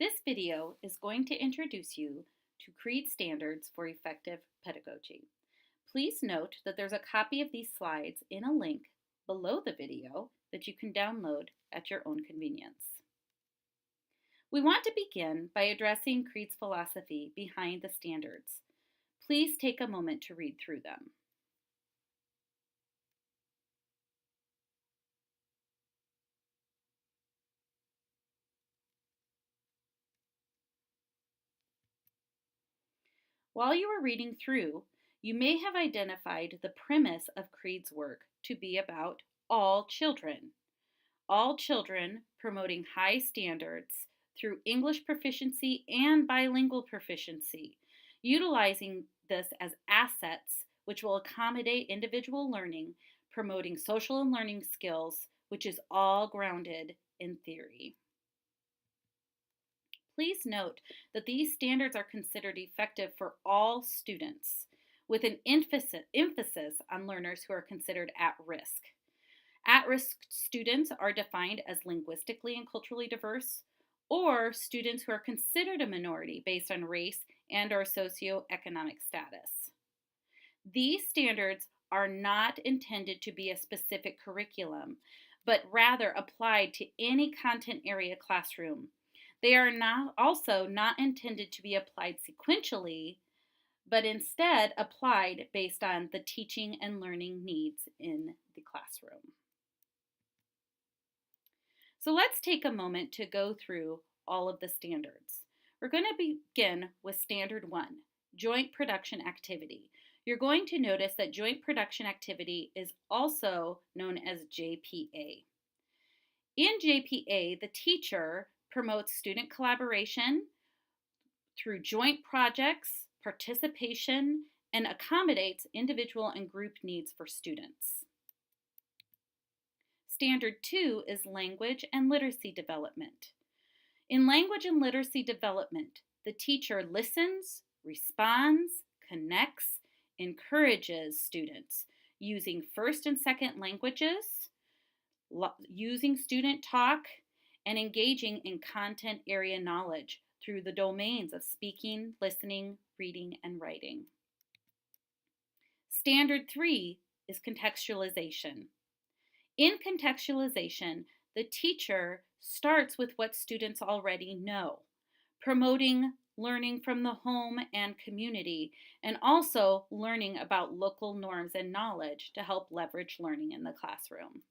This video is going to introduce you to Crede standards for effective pedagogy. Please note that there's a copy of these slides in a link below the video that you can download at your own convenience. We want to begin by addressing Crede's philosophy behind the standards. Please take a moment to read through them. While you are reading through, you may have identified the premise of Crede's work to be about all children. All children promoting high standards through English proficiency and bilingual proficiency, utilizing this as assets which will accommodate individual learning, promoting social and learning skills, which is all grounded in theory. Please note that these standards are considered effective for all students, with an emphasis on learners who are considered at risk. At-risk students are defined as linguistically and culturally diverse, or students who are considered a minority based on race and/or socioeconomic status. These standards are not intended to be a specific curriculum, but rather applied to any content area classroom. They are also not intended to be applied sequentially, but instead applied based on the teaching and learning needs in the classroom. So let's take a moment to go through all of the standards. We're going to begin with Standard 1, Joint Production Activity. You're going to notice that joint production activity is also known as JPA. In JPA, the teacher promotes student collaboration through joint projects, participation, and accommodates individual and group needs for students. Standard 2 is language and literacy development. In language and literacy development, the teacher listens, responds, connects, encourages students using first and second languages, using student talk, and engaging in content area knowledge through the domains of speaking, listening, reading, and writing. Standard 3 is contextualization. In contextualization, the teacher starts with what students already know, promoting learning from the home and community, and also learning about local norms and knowledge to help leverage learning in the classroom.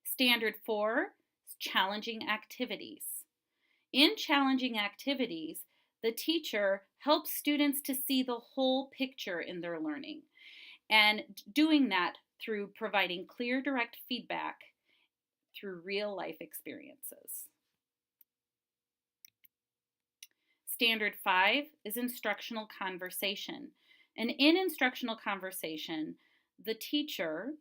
Standard 4 is challenging activities. In challenging activities, the teacher helps students to see the whole picture in their learning, and doing that through providing clear, direct feedback through real-life experiences. Standard 5 is instructional conversation. And in instructional conversation, the teacher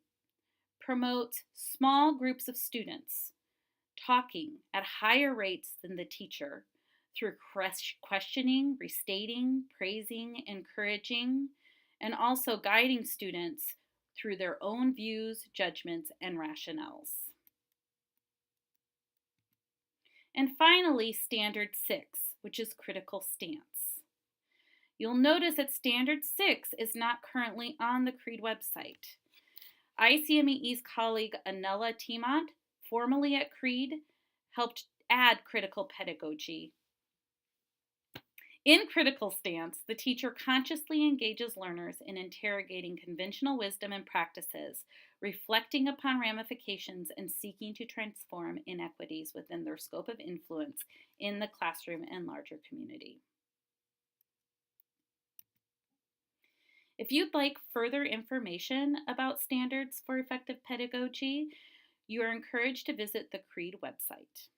promotes small groups of students talking at higher rates than the teacher through questioning, restating, praising, encouraging, and also guiding students through their own views, judgments, and rationales. And finally, Standard 6, which is critical stance. You'll notice that Standard 6 is not currently on the Crede website. ICMEE's colleague Anela Timont, formerly at Crede, helped add critical pedagogy. In critical stance, the teacher consciously engages learners in interrogating conventional wisdom and practices, reflecting upon ramifications and seeking to transform inequities within their scope of influence in the classroom and larger community. If you'd like further information about standards for effective pedagogy, you are encouraged to visit the Crede website.